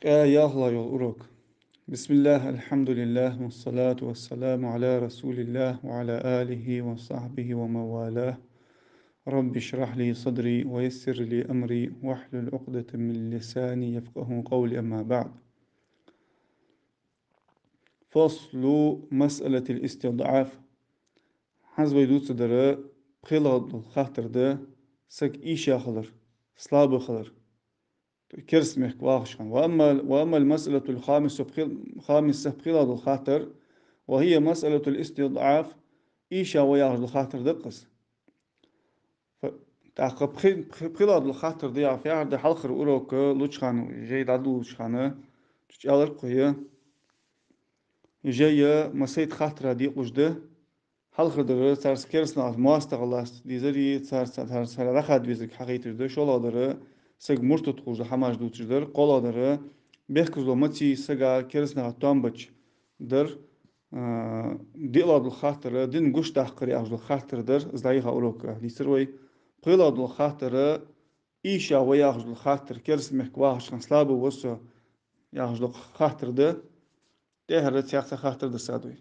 Yahla yol urok. Bismillah, elhamdülillah, ve salatu ve selamu ala Resulillah ve ala alihi ve sahbihi ve mevalah. Rabbi şrah li sadri ve yessir li emri ve ahlul uqdeten min lisani yefkahu kavli emma ba'd. Faslu mes'eletil istid'af. Hazve dutsadara prilad khatirde sak işa khalır, slabı khalır. كرسمك واخشان وأما المسألة خامسة بخلال الخاطر وهي مسألة الاستضعاف إيشا وياخذ الخاطر دقس تعقب بخلال الخاطر دي في عرض حلقر أوروك لوتشخان جاي دادو لوتشخانة تشالر قوية جاي مسيت خاطر دي قجده حلقر دره سارس كرسنا مواستغلاس دي زري سار رخد بيزك حقيقة ده شولا دره سگ مرتد خوش هماش دوتشدر قلا داره بخکزلو مچی سگا کرسنا توامبچ در دیلا دل خاطر دین گوش تحقری از دل خاطر در زایها اوروکا لیسروی قلا دل خاطر ایشا و یاخذ دل خاطر کرس مخواهش کن سلاب وسو یاخذ دل خاطر ده تهرت یاخذ خاطر ده سادوی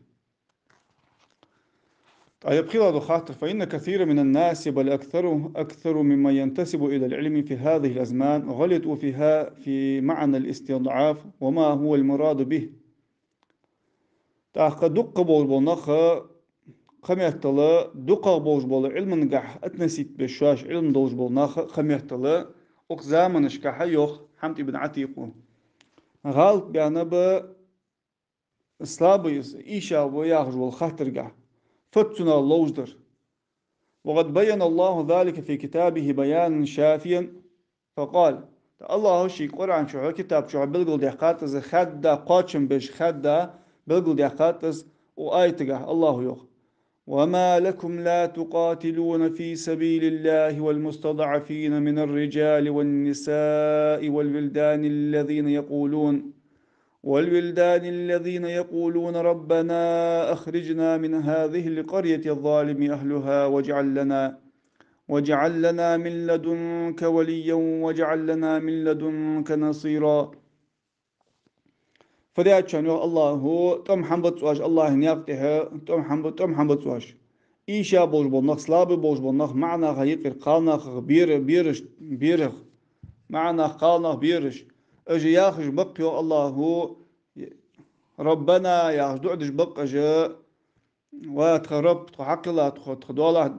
طيب قيل خاطر فإن كثير من الناس بل أكثر مما ينتسب إلى العلم في هذه الأزمان غلطوا فيها في معنى الاستضعاف وما هو المراد به تاق دق بول بولنخ خميهتلا دق بوج بول علم نجح أتنسيت بشاش علم دوج بولنخ خميهتلا أق زامن شكح يوخ حمت ابن عتيقو غالط بيانا ب سلابيس إيشا وياخج والخاطر جح فتنا اللوجدر وقد بين الله ذلك في كتابه بيانا شافيا فقال الله شي قرآن شو كتاب شو بلغل ديقاتز خدا قاتشم بش خدا بلغل ديقاتز وآيتقه الله يوخ وما لكم لا تقاتلون في سبيل الله والمستضعفين من الرجال والنساء والولدان الذين يقولون ربنا أخرجنا من هذه القرية الظالم أهلها واجعل لنا من لدنك وليا واجعل لنا من لدنك نصيرا فديات شانو الله هو تم حمد سواش الله نياقتها تم حمد سواش إيشا بوش بولنخ سلاب بوش بولنخ معنا غيقر قالنخ بيرخ معنا قالنخ بيرش أجي ياخش بقيو الله هو ربنا يا دعدش بقى جاء وتخرب تحقلا تخدولا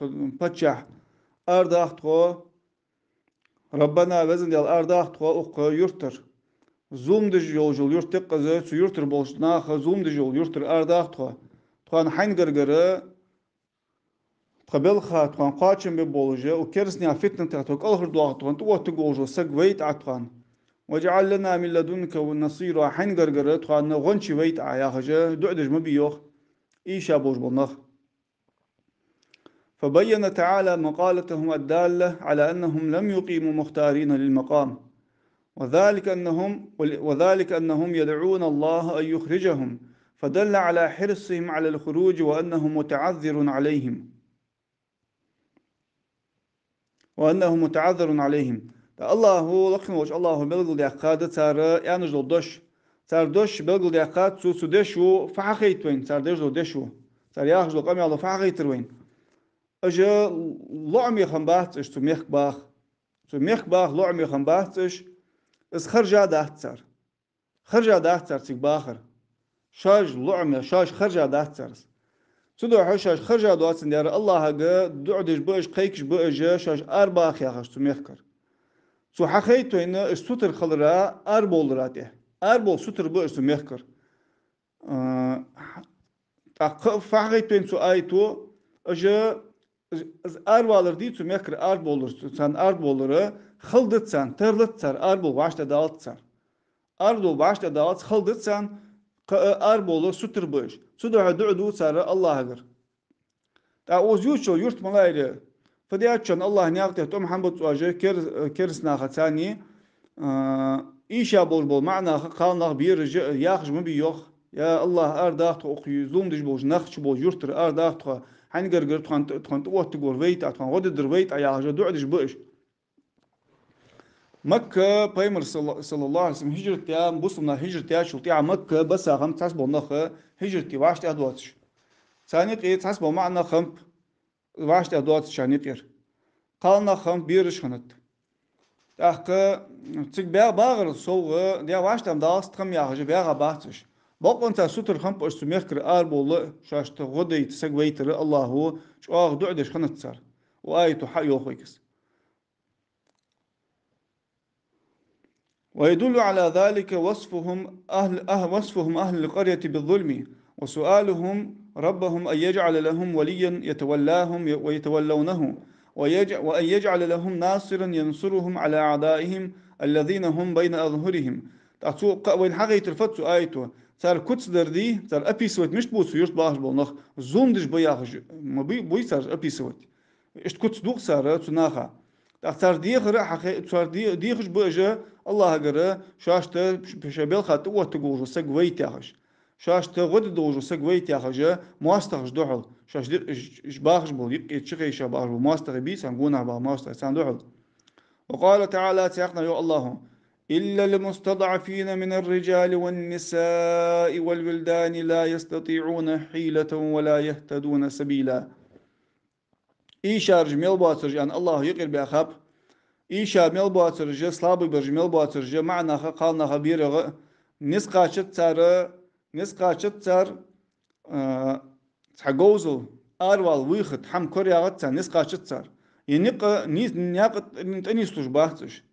تبتشح أرداخ تخو ربنا وزن ديال أرداخ تخو أخ يرتر زوم دج يول يرتر قزا سو يرتر بولش ناخ زوم دج يرتر أرداخ تخو تخوان حين غرغرة تخبل خا تخوان قاچم ببولجة وكرسني فتنة تخوك ألخر دواغ تخوان تو تقولجو سقويت عطخوان وجعل لنا من لدنك والنصير حين غرغرة تخوان غنشي ويت عياخجة دعدج مبيوخ إيشا بوش بلنخ فبين تعالى مقالتهم الدالة على أنهم لم يقيموا مختارين للمقام وذلك أنهم يدعون الله أن يخرجهم فدل على حرصهم على الخروج وأنه متعذر عليهم الله لقن وش الله بلغل ديقاد تار يانجل دوش تار دوش بلغل ديقاد سو دشو فحقيت وين تار دشو دشو تار ياخجل قام يالله فحقيت وين أجا لعم يخن باهتش تو ميخ باخ لعم يخن باهتش اس خرجا داهتر تيك باخر شاج لعم شاج خرجا داهتر تدو حشاش خرجا دواتن ديار الله هجا دعدش بوش قيكش بوجا شاش أرباخ ياخش تو ميخكر تو حقيتو إن السوتر خلرا أربول راته أربول سوتر بوش تو ميخكر فحقيتو إن سو آيتو أجا أربالر دي تو ميخكر أربولر سان أربولر خلدتسان ترلتسر أربول باشتا دالتسر أربول باشتا دالت خلدتسان أربولر سوتر بوش سودو دعدو سار الله هجر تا اوزيوشو يرت ملايري فدياتشون الله نياقته توم حمد واجه كرسنا ختاني إيشا بول معنا قالنا بير ياخش من بيوخ يا الله أرداخت أخي زوم دج بوج نخش بوج يرتر أرداخت حين قرقر تخان تقوت تقول ويت تخان غد در ويت يا هجا دعدش بوش مكة بيمر صلى الله عليه وسلم هجرتها بوصلنا هجرتها شلتها مكة بس هم تحسبوا نخ هجرتي واش تهدوتش ثاني قيت تحسبوا معنا خمب واش تهدوتش شاني قير قالنا خمب بيرش خنت تحقق تك بيا باغر صوغ ديا واش تم داست خم يا هجي بيا باتش بقى انت سوتر خمب اش تميخكر اربول شاش تغدي تسقويتر الله هو شو دعدش خنت صار وايتو حيو خويكس ويدل على ذلك وصفهم أهل القرية بالظلم وسؤالهم ربهم أن يجعل لهم وليا يتولاهم ويتولونه وأن يجعل لهم ناصرا ينصرهم على أعدائهم الذين هم بين أظهرهم وين حقيقة الفتس آيته صار كتس دردي صار أبيسوت مش بوسو يرت باش بولنخ زوندش بياخج ما بي صار أبيسوت اشت كتس دوغ صار تناخا صار ديخر حقيقة صار ديخش بأجا الله قرأ شاشته بشبيل خات وقت تقول سقويت ياخش شاشته غد دوج سقويت ياخش مواستخش دوحل شاش دي باخش بول يبقى تشقي شباخ مواستخ بي سانقونا با مواستخ سان دوحل وقال تعالى سيقنا يا الله إلا المستضعفين من الرجال والنساء والولدان لا يستطيعون حيلة ولا يهتدون سبيلا إيشارج ميل باترج أن الله يقر بأخاب إيشا ميل باترج سلابي برج ميل باترج معنا قالنا خبير نسقا شتر نسقا شتر تحجوزل أروال ويخت حم كوريا غتسا نسقا شتر ينق نيز نياقت نتنيستوش باهتش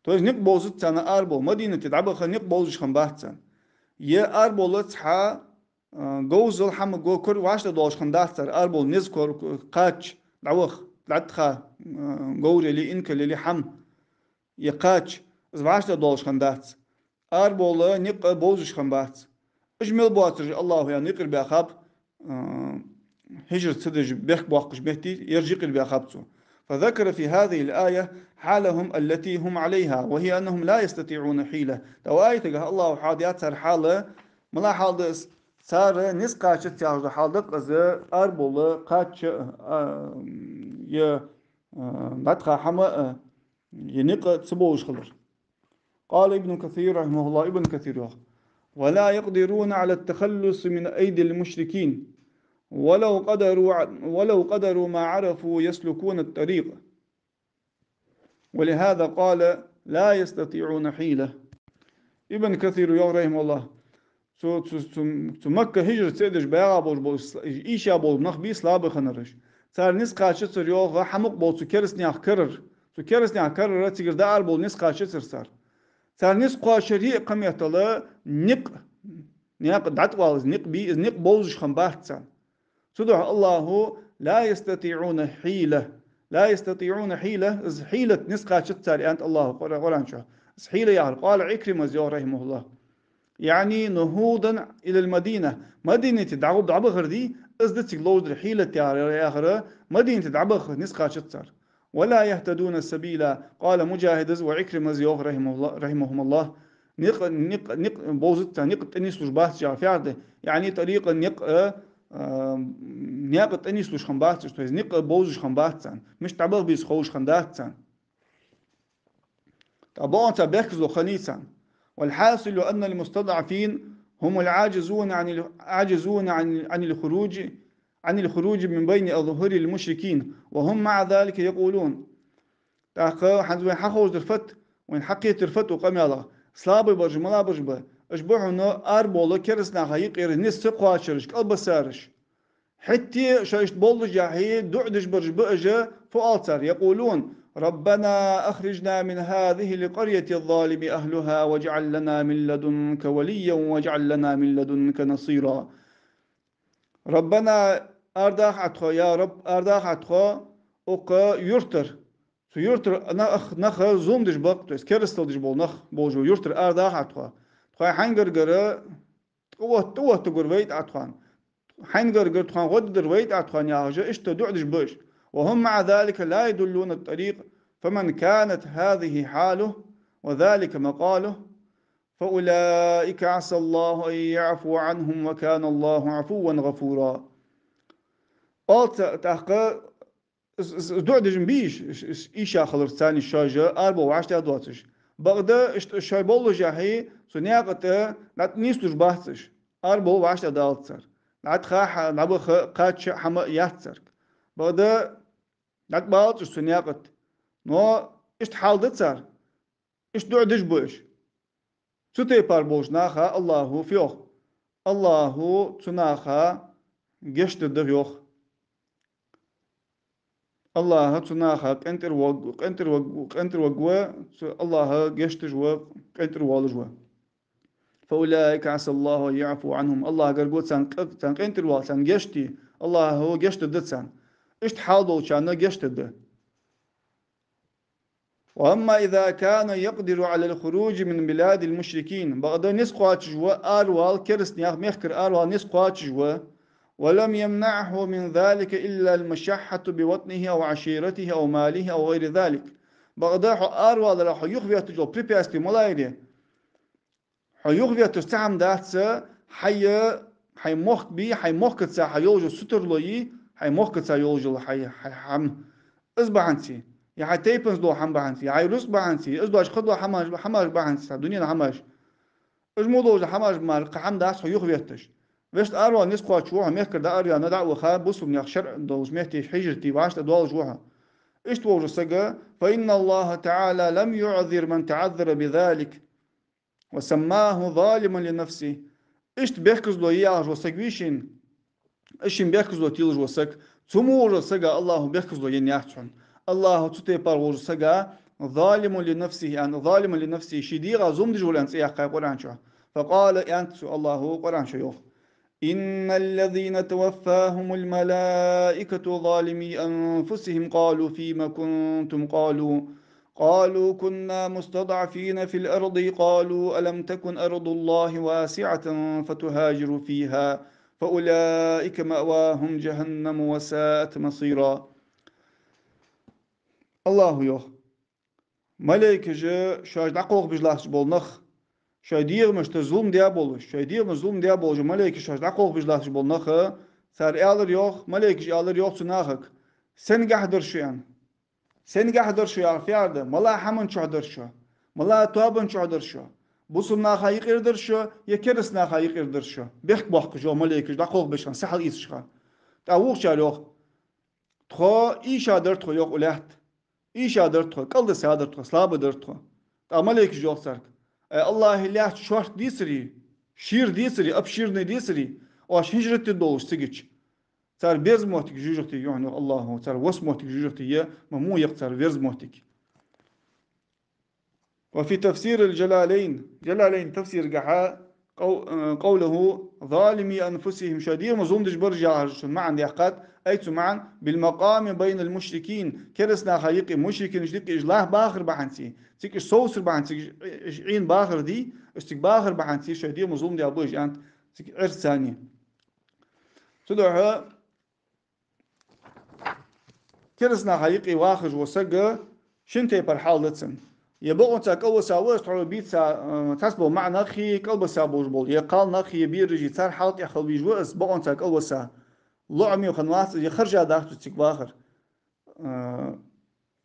توز نق بوزت سنة أربو مدينة تدعبخ نق بوزش خم باهتسن يا أربو لتحا جوزل حم جو كور واشتا دوش خم داهتر أربو نز كور قاتش دعوخ لعتخا جوري لي إنك لي حم يقاتش زواشتا دوش خم داهتس أربو نق بوزش خم باهتس اجمل بواتر الله يعني نقر بأخاب هجرة سدج بيخ بوقش بيهتي يرجق بأخابته فذكر في هذه الآية حالهم التي هم عليها وهي أنهم لا يستطيعون حيلة لو آية الله حاديات صار حالة ملا حال صار نسقا شتيار حالك از أربول قاتش ي نتخا حما ينق تسبوش خلر قال ابن كثير رحمه الله ابن كثير ولا يقدرون على التخلص من أيدي المشركين ولو قدروا ما عرفوا يسلكون الطريق ولهذا قال لا يستطيعون حيلة ابن كثير رحمه الله zu Mekka hijret sediş bayağı bol iş ya bol nach bis labe khanarish sar nis qaçı sır yo va hamuk bol su keres ni akırır su keres ni akırır ratigir da al bol nis qaçı sır sar nis qaşeri qamyatalı niq niq dat wal niq bi niq bolj khambahtsan سدع الله لا يستطيعون حيلة لا يستطيعون حيلة حيلة نسقى شتى أنت الله قرآن شو حيلة يعني قال عكرمة زيور رحمه الله يعني نهوضا إلى المدينة مدينة دعوب دعبخر دي أزدت لوز حيلة يا آخر مدينة دعبخ نسقى شتى ولا يهتدون السبيل قال مجاهد وعكرمة زيور رحمهم الله نق بوزت نق تنيس بات جافعده يعني طريق نق نياقت أنيس لوش خنبات تويز نق بوزش خنبات مش تعبغ بيس خوش خندات طبعا تبكز خنيسا والحاصل أن المستضعفين هم العاجزون عن الخروج من بين أظهر المشركين وهم مع ذلك يقولون حنزوين حخوز الفت وين حقيت الفت وقام يلا سلابي برج ملا برج اشبحوا انه اربول كرسنا خيق نس قاشرش قلب سارش حتى شايش بول جاهي دعدش برج بأجا فؤالتر يقولون ربنا أخرجنا من هذه القرية الظالم أهلها واجعل لنا من لدنك وليا واجعل لنا من لدنك نصيرا ربنا أرداخ عطخو يا رب أرداخ عطخو أقا يرتر سو يرتر نخ زوم دش بق توس كرستل دش بول نخ بوجو يرتر أرداخ عطخو تخوي حنجر جرا قوة تقول ويت عطخان حنجر جرا تخان غد در ويت عطخان يا هجا إيش تدعدش بوش وهم مع ذلك لا يدلون الطريق فمن كانت هذه حاله وذلك مقاله فأولئك عسى الله أن يعفو عنهم وكان الله عفوا غفورا قال تحقق دعدجن بيش إيشا خلر ثاني الشاجة أربعة وعشرة دواتش بغدا شايبولو جاهي سنياقة نات نيستوش باهتش أربعة وعشرة دالتسر نات خاح نبغى قاتش حما ياتسر بغدا نات بالتش سنياقة نو إشت حال دتسر إشت دعدج بوش ستي بار بوش ناخا الله فيوخ الله تناخا جشت دغيوخ الله تناخا قنتر وقوة الله جشت جوا قنتر والجوا فأولئك عسى الله أن يعفو عنهم الله قرقوت سان قنتر وال سان جشتي الله هو جشت دتسان اشت حاضو كان جشت ده وأما إذا كان يقدر على الخروج من بلاد المشركين بغدا نسقات جوا آروال كرس نياخ ميخكر آروال نسقات جوا ولم يمنعه من ذلك إلا المشحة بوطنه أو عشيرته أو ماله أو غير ذلك بغدا حو آروال راح يخفي تجو بريبياستي ملايري حو يخفي تستعم داتسا حي موخ بي حي موخ كتسا حي يوجو سترلوي حي موخ كتسا يوجو حي حم ازبعنتي يا حي تيبنز دو حم بعنتي يا رس بعنتي ازباش خدوا حماش بعنتي دنيا حماش اجمودو حماش مال قحم داس حو يخفيتش وشت أروى نسقى شوها ميكر دا أريا ندع وخا بوسو من يخشر دوز مهتي حجرتي وعشت دوال جوها إشت ووجو سقى فإن الله تعالى لم يعذر من تعذر بذلك وسماه ظالما لنفسه إشت بيحكز له إياه جو سقويشين إشين بيحكز له تيل جو سق ثمو وجو سقى الله بيحكز له ينيحتون الله تتيبار وجو سقى ظالم لنفسه يعني ظالم لنفسه شديغا زمدج والأنس إياه قرآن شو فقال أنت الله قرآن شو إن الذين توفاهم الملائكة ظالمي أنفسهم قالوا فيما كنتم قالوا كنا مستضعفين في الأرض قالوا ألم تكن أرض الله واسعة فتهاجروا فيها فأولئك مأواهم جهنم وساءت مصيرا الله يوه ملائكة شاج دقوق بجلاس بولنخ شايدير مش تظلم ديا بولش شايدير مظلوم ديا بولش ملائكة شاش دقوق بجلاس بولنخ سار آلر يوخ ملائكة آلر يوخ تناخك sen gahdırşuyan. Sen gahdırşuyan fiyardı. Mala hamın çoğdırşu. Mala tuabın çoğdırşu. Bu sunna hayık irdirşu. Yekerisna hayık irdirşu. Bek bakıcı maleykiş da kol beşan. Sahal isşa. Tavuk çar yok. Tro işadır tro yok ulat. İşadır tro. Kaldı sadır tro. Slabıdır tro. Ta maleykiş yok sark. Allah ilah şort disri. Şir disri. Abşir ne disri. O hicreti doğuş sigiç. صار بيرز موتك جوجتي يعني الله صار وس موتك جوجتي مو يقصر بيرز موتك وفي تفسير جلالين تفسير قحاء قوله ظالمي أنفسهم شديد مظلوم دش برجع معا يحقات أيتو معا بالمقام بين المشركين كرسنا خيق مشركين جديك إجلاه باخر بحنسي تيك صوصر بحنسي عين باخر دي استك باخر بحنسي شديد مظلوم دي أبوش أنت تيك عرس ثاني تدعها كرسنا حقيقي واخج وسقى شنتي برحال لتسن يبغون تاكو ساوس تعو بيت تسبو مع نخي قلب سابوج بول يقال نخي بيرجي تار حالت يخل بيجوس بغون تاكو سا لعمي وخنواس يخرج داخل تيك باخر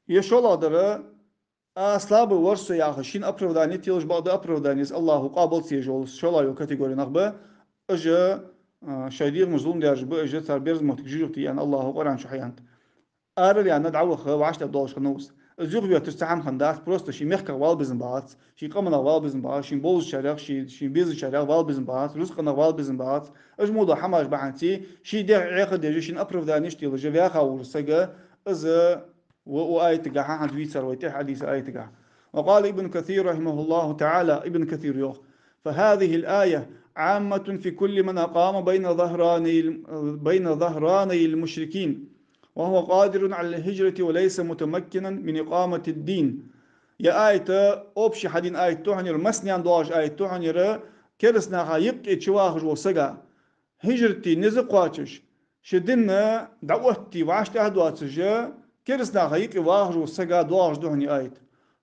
يشولا درا اسلاب ورسو يا خشين ابروداني تيلج بعض ابرودانيس الله قابل سيجول شولا يو كاتيجوري نخبه اجا شديد مظلوم ديرج بو اجا تار بيرز موتك جيجوتي يعني الله قران شو حيانت أرر يعني ندعوه وعشت بدولش خنوس الزوج بيا تستحم خندات بروست شي مخك وال بزن بعض شي قمنا وال بزن بعض شي بوز شرق شي بيز شرق وال بزن بعض رزقنا وال بزن بعض اجمودا حماش بعنتي شي دير عقد دي شي ابرف دانيش تي لجا فيها خاور سجا از وايت قاع عند ويتر ويتح حديث ايت قاع وقال ابن كثير رحمه الله تعالى ابن كثير يوخ فهذه الآية عامة في كل من أقام بين ظهراني المشركين وهو قادر على الهجرة وليس متمكنا من إقامة الدين يا آية أوبشي حدين آية تحنير مسنيان دواج آية تحنير كرسنا يبقى تشواخج وسقا هجرتي نزق واتش شدنا دعوتي وعشت أهدواتش كرسنا يبقى واخج وسقا دواج دحني آية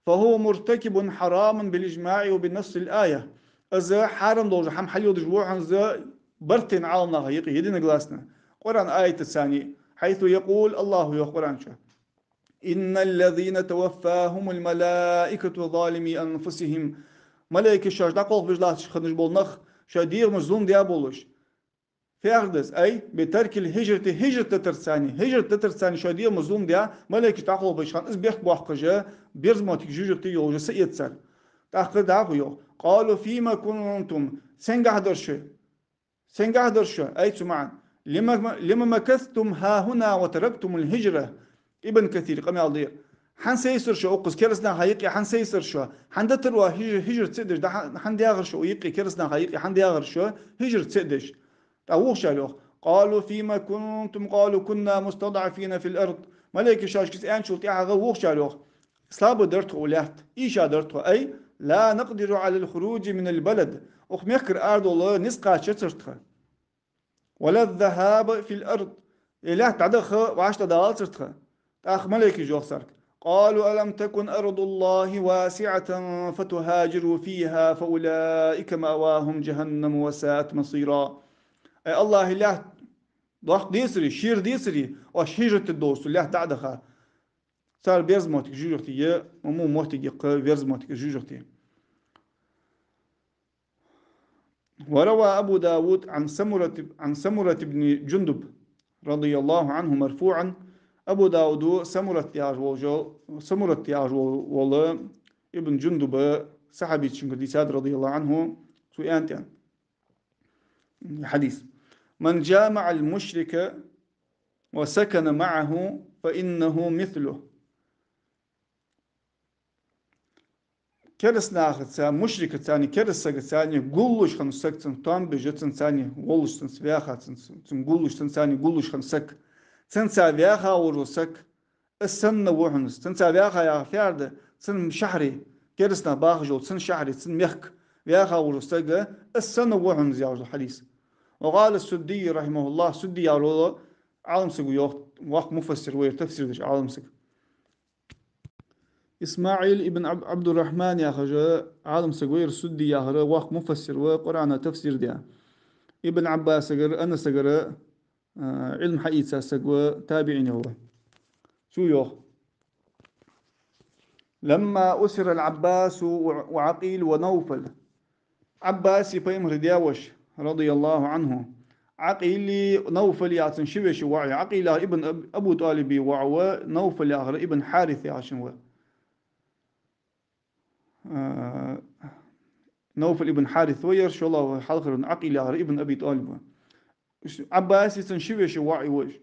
فهو مرتكب حراما بالإجماع وبنص الآية إذا حرام دوج حم حليو دجوعن ذا برتين عالنا يبقى يدين قلاسنا قرآن آية الثانية حيث يقول الله يقول إن الذين توفاهم الملائكة ظالمي أنفسهم ملائكة شاش دقوق بجلاتش خدش بولنخ شادير مظلوم ديابولش فيردس أي بترك الهجرة هجرة تترساني هجرة تترساني شادير مظلوم ديا ملائكة دقوق بجخان إز بيخ بوحقجة بيرزماتك جوجرتي يوجه سيد سر تأخذ داقو قالوا فيما كنتم سنقع درشه سنقع درشه أي سمعا لما مكثتم ها هنا وتركتم الهجرة ابن كثير قام يالدي حن سيسر شو أقص كرسنا هايقي حن سيسر شو حن دتروا هجر تسدش ده حن دياغر شو يقي كرسنا هايقي حن دياغر شو هجر تسدش أوه شالوخ قالوا فيما كنتم قالوا كنا مستضعفين في الأرض ملك شاش كس أن شو تيها غوخ شالوخ سلاب درت ولهت إيشا درت أي لا نقدر على الخروج من البلد أخ ميخر أرض الله نسقى شترتها ولا الذهاب في الأرض إله تعدخ وعشت دال سرتها أخ ملك جوخسرك قالوا ألم تكن أرض الله واسعة فتهاجروا فيها فأولئك مأواهم جهنم وساءت مصيرا أي الله إله ضغط ديسري شير ديسري وشيجة الدوس الله تعدخ صار بيرز موتك جوجتي ومو موتك يق بيرز موتك جوجتي وروى أبو داود عن سمرة بن جندب رضي الله عنه مرفوعا أبو داود سمرة تياج ولا ابن جندب صحابي شنقديساد رضي الله عنه سويانتين حديث من جامع المشرك وسكن معه فإنه مثله كرس ناخذ سان مشرك ثاني كرس ثاني قولش خمسك تنتام بجتن ثاني ولش تنسبياخا تنقولش ثاني قولش خمسك تنسابياخا ورسك السن وحنس تنسابياخا يا فيارد سن شحري كرسنا باخجو سن شحري سن مخك بياخا ورسك السن وحنس يا الحديث وقال السدي رحمه الله سدي يا رولو عالم سقو وقت مفسر وير تفسير عالم سقو إسماعيل ابن عبد الرحمن يا خجا عالم سقوير سدي يا هرا واق مفسر وقرآن تفسير ديا ابن عباس سقر أنا سقر علم حقيقة سقوى تابعين هو شو يوخ لما أسر العباس وعقيل ونوفل عباس يبيم ردياوش رضي الله عنه عقيل نوفل يعطن شبش وعي عقيل ابن أبو طالب وعوى نوفل يا ابن حارث يا شنوى نوفل ابن حارث وير شو الله حلقر عقيل ابن أبي طالب عباس يتنشوي وعي وش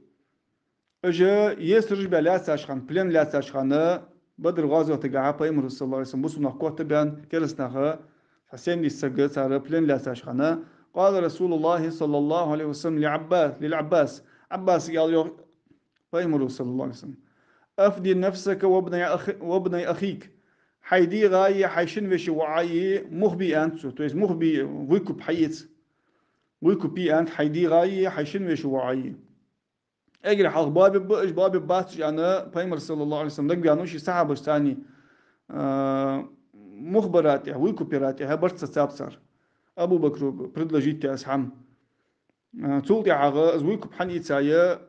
اجا يسرج بلا ساشخان بلان لا ساشخانه بدر غازو تقع بايمر صلى الله عليه وسلم بصنا قوت بان كرسناها حسين دي سجل صار بلان لا ساشخانه قال رسول الله صلى الله عليه وسلم للعباس عباس قال له بايمر صلى الله عليه وسلم افدي نفسك وابن اخيك حيدي غاي حيشن وش وعي مخبي انت تو مخبي ويكب حيت ويكوبي أنت حيدي غاية حيشن ويش وعي أجري حق بابي باتش أنا بايمر صلى الله عليه وسلم دق بيانوشي صحابة ثاني مخبراتي ويكوبيراتي هبرت سابسر أبو بكر بريدلجيتي أسحم تولتي عغا از ويكوب حني تسايا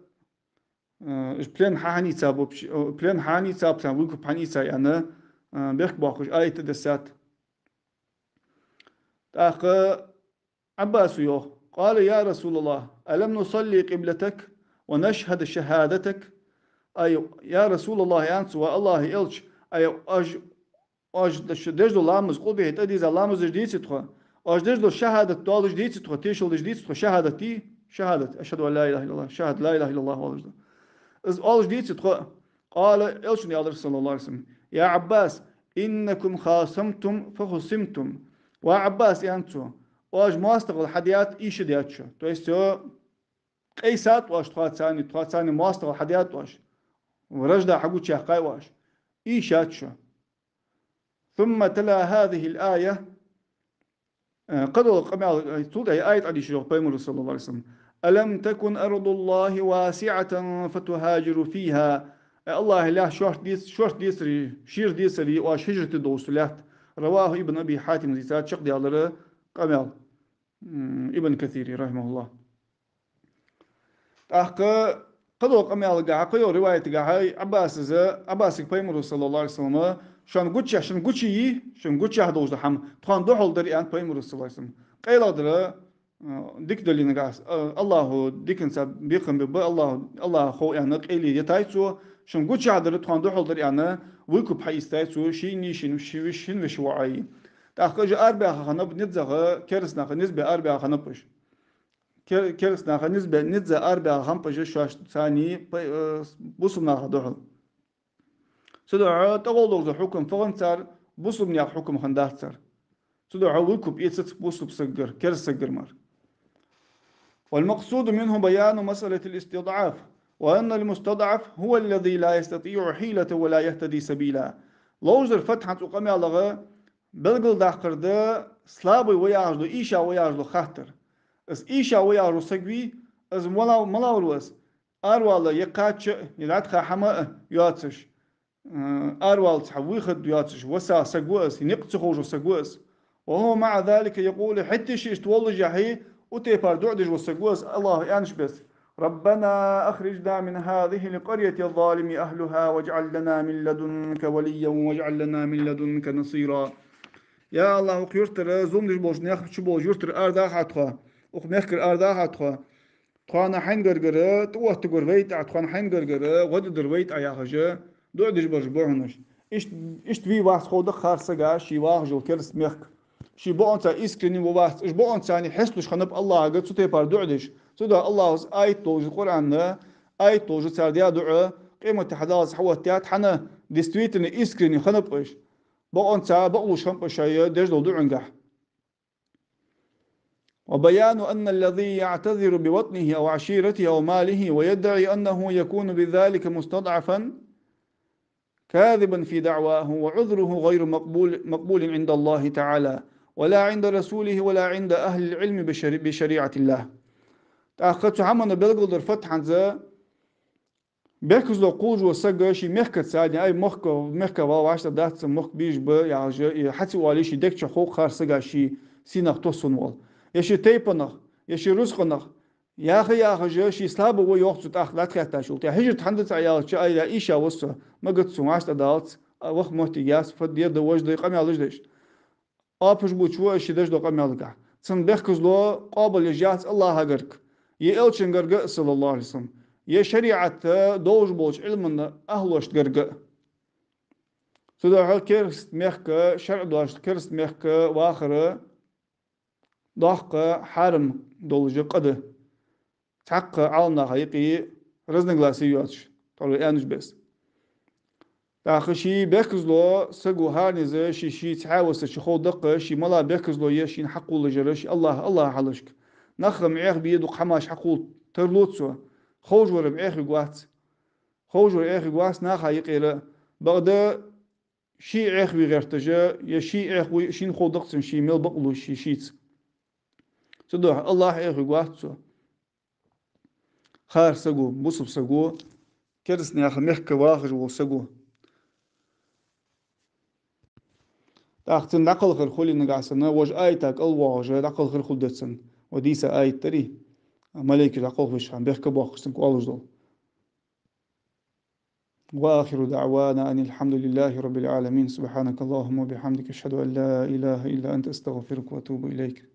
إش بلان حاني تسابو بلان حاني تسابسان ويكوب حني تساي أنا بيخ باخش آية تدسات تاخ عباس يوخ قال يا رسول الله ألم نصلي قبلتك ونشهد شهادتك أي يا رسول الله ينسوا الله إلش أي دجدو لامز قلبي تديز لامز جديد تخو دجدو شهادة دول جديد تخو تيشل جديد تخو شهادتي شهادة أشهد أن لا إله إلا الله شهادة لا إله إلا الله والله إز أول جديد تخو قال إلش يا رسول الله عليه وسلم يا عباس إنكم خاصمتم فخصمتم وعباس ينسوا واج ماستغل حديات إيش دياتشو تو есть قيسات واش تخات ثاني ماستغل حديات واش ورجدا حقو شاقاي واش إيشاتشو ثم تلا هذه الآية قدر قمع تود هي آية علي شيخ بيمر صلى الله عليه وسلم ألم تكن أرض الله واسعة فتهاجر فيها الله لا شورت ديسري شير ديسري واش هجرة الدوسلات رواه ابن أبي حاتم زيتات شق ديالره قمع ابن كثير رحمه الله أحق خذوا قمي على قاعقة رواية قاعي عباس بيمر صلى الله عليه وسلم شان قوتشي هذا وجه حم تخان دوحل دري أن بيمر صلى الله عليه وسلم قيل أدرى ديك دلي نقاس الله ديك نسب بيقم الله خو يعني قيلي يتايتو شان قوتشي هذا تخان دوحل دري أنا ويكب حيستايتو شيني شين وشوعي تأخذ أربعة خنب نتزغ كرسنا خنزب أربعة خنبش كيرس نسبة نتزا أربعة خمسة شاش ثاني بوسم ناخ دوحل سدوع تقول ذو حكم فرنسار بوسم ناخ حكم خنداتر سدوع ويكب يتسك بوسم سجر كيرس سجر مر والمقصود منه بيان مسألة الاستضعاف وأن المستضعف هو الذي لا يستطيع حيلة ولا يهتدي سبيلا لوجر فتحة قمي على بلغل داخر ده سلابي وياجدو إيشا وياجدو خاطر اس إيشا وياجدو سجوي از ملاولوس أروال يقاتش يلعتخا حما ياتش أروال تحويخد ياتش وسا سجوس ينقتخوجو سجوس وهو مع ذلك يقول حتى شيء تولج هي وتيبار دعدج وسجوس الله يانش بس ربنا أخرجنا من هذه القرية الظالم أهلها واجعل لنا من لدنك وليا واجعل لنا من لدنك نصيرا يا الله وقيرتر زومدش بوش ناخد شو بوش يرتر أرداخ عطخا وخميخكر أرداخ عطخا تخوانا حين غرغرة توه تقر ويت تخوانا حين غرغرة ود در ويت أياخجة دعدش برش بوعنش إشت بي واس خودك خارسة شي واخجل كرس ميخك شي بونتا إسكريني وواس إش بونتا يعني حسلوش خنب الله قد سوتي بار دعدش سودا الله آيت توج القرآن آيت توج سارديا دعاء قيمة حداث حواتيات حنا ديستويتن إسكريني خنب إش بونتا بقوش خنب شيء دجلو دعنجح وبيان أن الذي يعتذر بوطنه أو عشيرته أو ماله ويدعي أنه يكون بذلك مستضعفا كاذبا في دعواه وعذره غير مقبول عند الله تعالى ولا عند رسوله ولا عند أهل العلم بشريعة الله تأخذت عمنا بلغل فتح عن ذا بيركز لو قوج وسجى مخكت سادي أي مخك وعشت دات مخ بيج يعني حتى واليش دكتش حقوق خار سجى سينخ توصنول يشي تيبنخ يشي رزقنخ يا أخي شي سلاب ويوقت تأخ لا تخاف تشوف هجرت حندت عيال شيء أي إيشا وصه ما قد سمعت دات وقت مهتياس فدير دوج دقيقة قام يالجدش أبش بوشوا شي دش دقيقة مالك سن بيركز لو قابل يجات الله هجرك يألشن جرجع صلى الله عليه وسلم يا شريعة دوج بوش علم أهلوش جرجع سودا كيرست ميخك شرع دوش كيرست ميخك وآخر ضحك حرم دولج قده تحق عالنا حقيقي رزن غلاسيوتش طلع انش بس تاخشي بيركزلو سقو هارنزه شي تحاوس شي خو دقه شي ملا بيركزلو يشين حقو لجرش الله حلشك نخم عيخ بيدو حماش حقو ترلوتسو خوج ورم عيخ غواس ناخا يقيل بغدا شي عيخ بغيرتجا يا شي عيخ شين خو دقسن شي ميل بقلو شي شيت سدوح الله عيخ غواتسو خار سقو بوصب سقو كرسني أخ مخك واخر وسقو تاختن نقل خير خولي نقاسنا وج آيتك الواج نقل خير خول دتسن وديسا آيت تري ملائكة نقل خيش عم بيحكي باخسن كوالج دول وآخر دعوانا أن الحمد لله رب العالمين سبحانك اللهم وبحمدك أشهد أن لا إله إلا أنت أستغفرك وأتوب إليك